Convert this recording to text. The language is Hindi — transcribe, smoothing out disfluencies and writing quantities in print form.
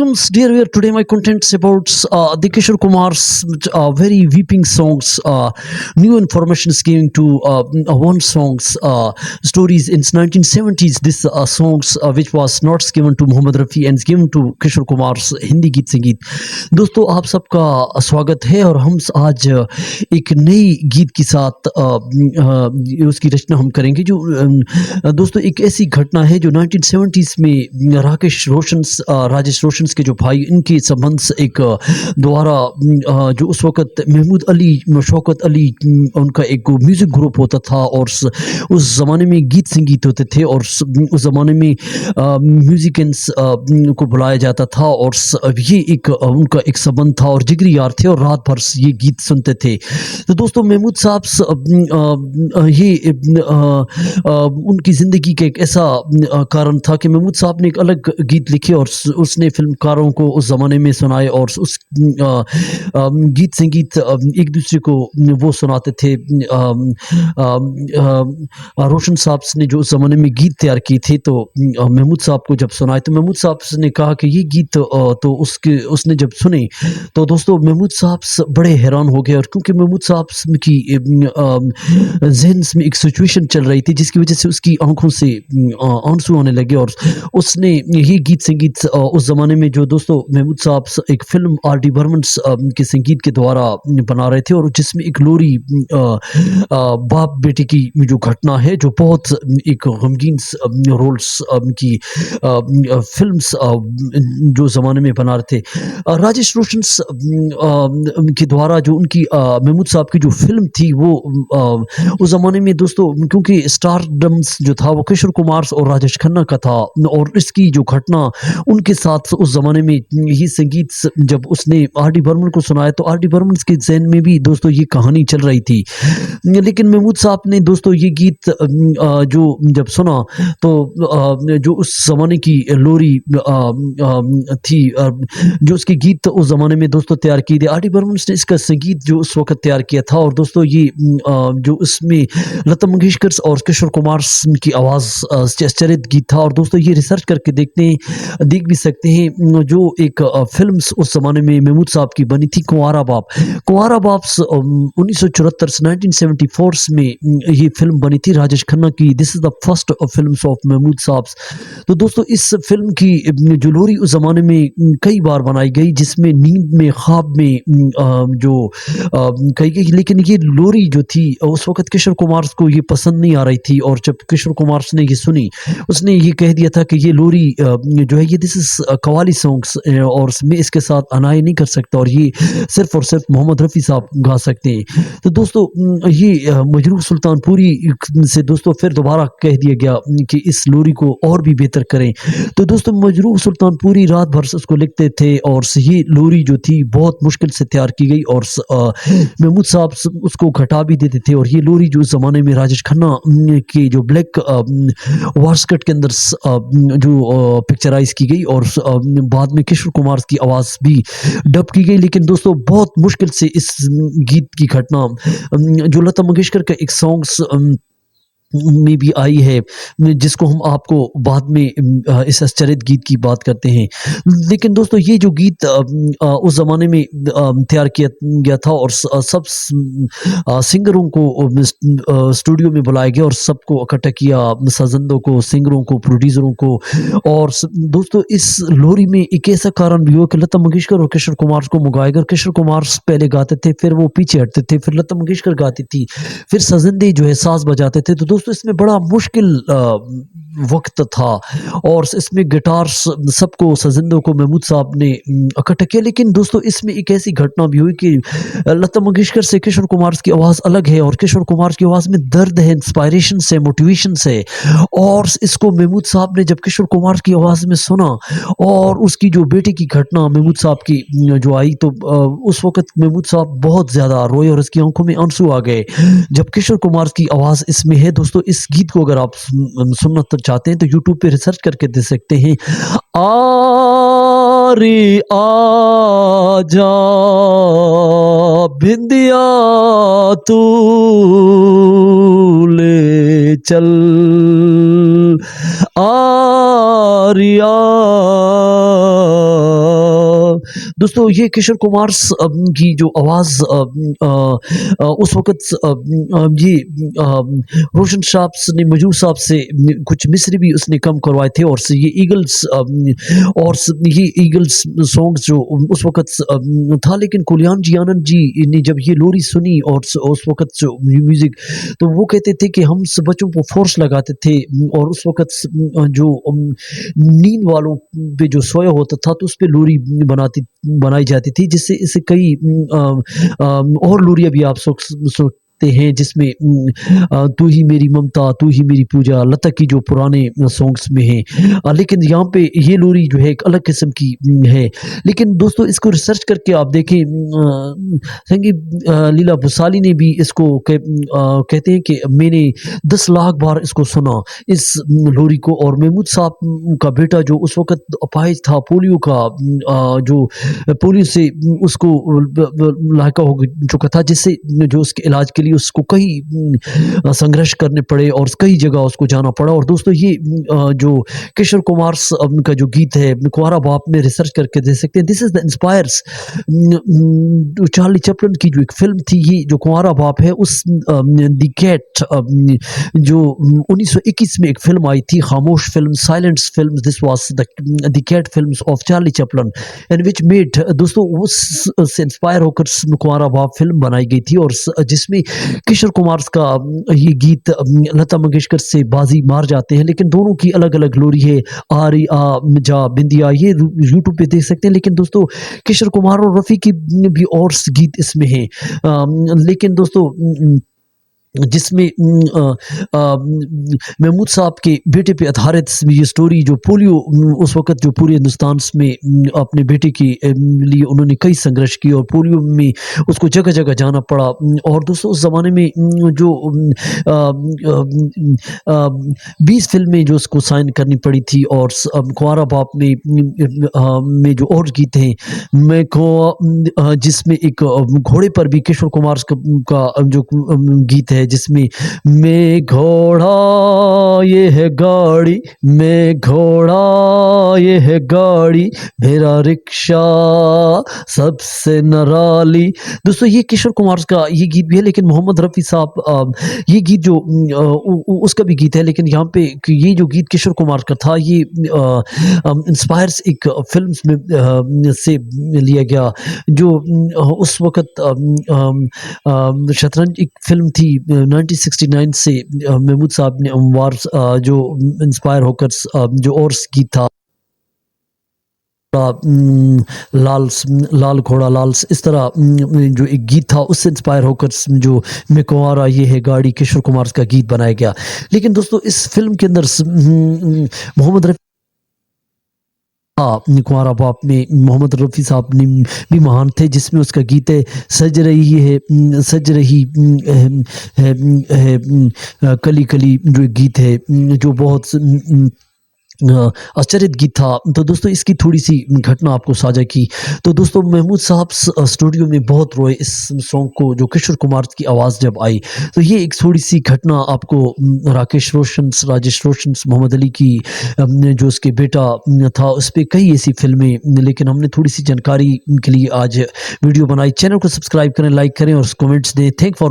welcome, dear viewer. Today my contents about the Kishore Kumar's very weeping songs, new information is given to one songs stories in 1970s. This songs which was not given to Mohammed Rafi and is given to Kishore Kumar's Hindi गीत संगीत. दोस्तों आप सबका स्वागत है और हम आज एक नई गीत के साथ उसकी रचना हम करेंगे जो दोस्तों एक ऐसी घटना है जो 1970s में राजेश रोशन के जो भाई इनके संबंध से एक द्वारा जो उस वक्त महमूद अली शौकत अली उनका एक म्यूज़िक ग्रुप होता था और उस ज़माने में गीत संगीत होते थे और उस ज़माने में म्यूजिशियंस को बुलाया जाता था और ये एक उनका एक संबंध था और जिगरी यार थे और रात भर ये गीत सुनते थे. तो दोस्तों महमूद साहब ये उनकी ज़िंदगी का एक ऐसा कारण था कि महमूद साहब ने एक अलग गीत लिखे और उसने फिल्मकारों को उस ज़माने में सुनाए और उस गीत संगीत एक दूसरे को वो सुनाते थे. रोशन साहब ने जो उस ज़माने में गीत तैयार किए थे तो महमूद साहब को जब सुनाए तो महमूद साहब ने कहा कि ये गीत तो उसने जब सुने तो दोस्तों महमूद साहब बड़े हैरान हो गए और क्योंकि महमूद साहब की जहन में एक सिचुएशन चल रही थी जिसकी वजह से उसकी आंखों से आंसू आने लगे और उसने ये गीत संगीत उस ज़माने में जो दोस्तों महमूद साहब एक फिल्म R.D. बर्मन के संगीत के द्वारा बना रहे थे और जिसमें एक लोरी बाप बेटे की जो घटना है जो बहुत एक गमगीन रोल्स की फिल्म्स जो ज़माने में बना रहे थे. राजेश रोशन के द्वारा जो उनकी महमूद साहब की जो फिल्म थी वो उस ज़माने में दोस्तों क्योंकि स्टारडम्स जो था वो किशोर कुमार और राजेश खन्ना का था और इसकी जो घटना उनके साथ उस ज़माने में ये संगीत जब उसने R.D. बर्मन को सुनाया तो R.D. बर्मन के जहन में भी दोस्तों ये कहानी चल रही थी. लेकिन महमूद साहब ने दोस्तों ये गीत जो जब सुना तो जो उस ज़माने की लोरी थी जो उसके गीत उस ज़माने में दोस्तों तैयार किए थे R.D. बर्मन ने इसका संगीत जो उस वक्त तैयार किया था और दोस्तों ये जो इसमें लता मंगेशकर और किशोर कुमार की आवाज़ चरित गीत था और दोस्तों ये रिसर्च करके देख भी सकते हैं जो एक फिल्म उस ज़माने में महमूद साहब की बनी थी कुंवारा बाप 1974 1974 में ये फिल्म बनी थी राजेश खन्ना की. This is the first film of Mehmood Sahab. तो दोस्तों इस फिल्म की जो लोरी उस ज़माने में कई बार बनाई गई जिसमें नींद में ख्वाब में जो कही गई लेकिन ये लोरी जो थी उस वक्त किशोर कुमार को ये पसंद नहीं आ रही थी और जब किशोर कुमार ने ये सुनी उसने ये कह दिया था कि ये लोरी जो है ये दिस इज़ कवाली सॉन्ग्स और मैं इसके साथ अनाय नहीं कर सकता और ये सिर्फ और सिर्फ मोहम्मद रफ़ी साहब गा सकते हैं. तो दोस्तों ये मजरूह सुल्तानपुरी से दोस्तों फिर दोबारा कह दिया गया कि इस लोरी को और भी बेहतर करें. तो दोस्तों मजरूह सुल्तानपुरी रात भर से उसको लिखते थे और ये लोरी जो थी बहुत मुश्किल से तैयार की गई और महमूद साहब उसको घटा भी देते थे और ये लोरी जो उस ज़माने में राजेश खन्ना के जो ब्लैक वास्कट के अंदर जो पिक्चराइज की गई और बाद में किशोर कुमार की आवाज़ भी डब की गई. लेकिन दोस्तों बहुत मुश्किल से इस गीत की घटना जो लता मंगेशकर का एक सॉन्ग्स में भी आई है जिसको हम आपको बाद में इस आश्चर्यचकित गीत की बात करते हैं. लेकिन दोस्तों ये जो गीत उस ज़माने में तैयार किया गया था और सब सिंगरों को स्टूडियो में बुलाया गया और सबको इकट्ठा किया, सजंदों को, सिंगरों को, प्रोड्यूसरों को. और दोस्तों इस लोरी में एक ऐसा कारण भी हुआ कि लता मंगेशकर और किशोर कुमार को मुगाएगर किशोर कुमार पहले गाते थे फिर वो पीछे हटते थे फिर लता मंगेशकर गाती थी फिर सजंदे जो है साज बजाते थे. तो दोस्तों इसमें बड़ा मुश्किल वक्त था और इसमें गिटार्स सबको सजिंदों को महमूद साहब ने इकट्ठा किया. लेकिन दोस्तों इसमें एक ऐसी घटना भी हुई कि लता मंगेशकर से किशोर कुमार की आवाज़ अलग है और किशोर कुमार की आवाज़ में दर्द है, इंस्पायरेशन से, मोटिवेशन से. और इसको महमूद साहब ने जब किशोर कुमार की आवाज़ में सुना और उसकी जो बेटे की घटना महमूद साहब की जो आई तो उस वक्त महमूद साहब बहुत ज़्यादा रोए और उसकी आंखों में आंसू आ गए जब किशोर कुमार की आवाज़ इसमें है. दोस्तों इस गीत को अगर आप सुनना चाहते हैं तो यूट्यूब पे रिसर्च करके देख सकते हैं. आ रे आजा बिंदिया तू ले चल आरिया दोस्तों ये किशोर कुमार की जो आवाज़ उस वक़्त ये रोशन साहब ने मजरू साहब से कुछ मिसरे भी उसने कम करवाए थे और ये ईगल्स और ये ईगल्स सॉन्ग्स जो उस वक़्त था, लेकिन कुलियान जी आनंद जी ने जब ये लोरी सुनी और उस वक़्त जो म्यूज़िक, तो वो कहते थे कि हम सब बच्चों को फ़ोर्स लगाते थे और उस वक़्त जो नींद वालों पे जो सोया होता था तो उस पे लोरी बनाई जाती थी, जिससे इससे कई और लोरियाँ भी आप सुनते हैं जिसमें तू ही मेरी ममता, तू ही मेरी पूजा, लता की जो पुराने सॉन्ग्स में हैं। लेकिन यहाँ पे ये लोरी जो है एक अलग किस्म की है। लेकिन दोस्तों इसको रिसर्च करके आप देखें, संगीत लीला भंसाली ने भी इसको कहते हैं कि मैंने 10 लाख बार इसको सुना इस लोरी को। और महमूद साहब का बेटा जो उस वक़्त अपाहिज था, पोलियो का जो पोलियो से उसको लाका हो चुका था, जिससे जो उसके इलाज के लिए उसको कई संघर्ष करने पड़े और कई जगह उसको जाना पड़ा। और दोस्तों ये जो किशोर कुमार का जो गीत है कुंवारा बाप में रिसर्च करके देख सकते हैं। This is the inspires Charlie Chaplin की जो एक फिल्म थी, ये जो कुंवारा बाप है, उस द कैट जो 1921 में एक फिल्म आई थी, Khamosh film, silence film, this was the cat films of Charlie Chaplin and which made, दोस्तों उससे इंस्पायर होकर कुंवारा बाप फिल्म बनाई गई थी और जिसमें किशोर कुमार का ये गीत लता मंगेशकर से बाजी मार जाते हैं। लेकिन दोनों की अलग अलग लोरी है, आरी आ जा बिंदिया, ये यूट्यूब पे देख सकते हैं। लेकिन दोस्तों किशोर कुमार और रफ़ी की भी और गीत इसमें हैं। लेकिन दोस्तों जिसमें महमूद साहब के बेटे पे आधारित ये स्टोरी, जो पोलियो उस वक़्त जो पूरे हिंदुस्तान में अपने बेटे के लिए उन्होंने कई संघर्ष किए और पोलियो में उसको जगह-जगह जाना पड़ा। और दोस्तों उस ज़माने में जो 20 फ़िल्में जो उसको साइन करनी पड़ी थी और कुंवारा बाप में जो और गीत हैं, मैं को जिसमें एक घोड़े पर भी किशोर कुमार का जो गीत है, जिसमें मैं घोड़ा ये है गाड़ी, मैं घोड़ा ये है गाड़ी, मेरा रिक्शा सबसे निराली। दोस्तों ये किशोर कुमार का ये गीत भी है। लेकिन मोहम्मद रफ़ी साहब ये गीत जो उसका भी गीत है, लेकिन यहाँ पे ये जो गीत किशोर कुमार का था, ये इंस्पायर्स एक फिल्म्स में से लिया गया, जो उस वक़्त शतरंज एक फ़िल्म थी 1969 से महमूद साहब ने वार जो इंस्पायर होकर जो और गीत था, लाल घोड़ा लाल, इस तरह जो एक गीत था उससे इंस्पायर होकर जो मैं कुंवारा ये है गाड़ी, किशोर कुमार का गीत बनाया गया। लेकिन दोस्तों इस फिल्म के अंदर मोहम्मद रफ़ी कुंवारा बाप में मोहम्मद रफ़ी साहब ने भी महान थे, जिसमें उसका गीत है सज रही है कली कली, जो गीत है जो बहुत आश्चर्यित गीत था। तो दोस्तों इसकी थोड़ी सी घटना आपको साझा की। तो दोस्तों महमूद साहब स्टूडियो में बहुत रोए इस सॉन्ग को, जो किशोर कुमार की आवाज़ जब आई। तो ये एक थोड़ी सी घटना आपको राजेश रोशन, मोहम्मद अली की जो उसके बेटा था, उस पर कई ऐसी फिल्में, लेकिन हमने थोड़ी सी जानकारी के लिए आज वीडियो बनाई। चैनल को सब्सक्राइब करें, लाइक करें और कमेंट्स दें। Thank for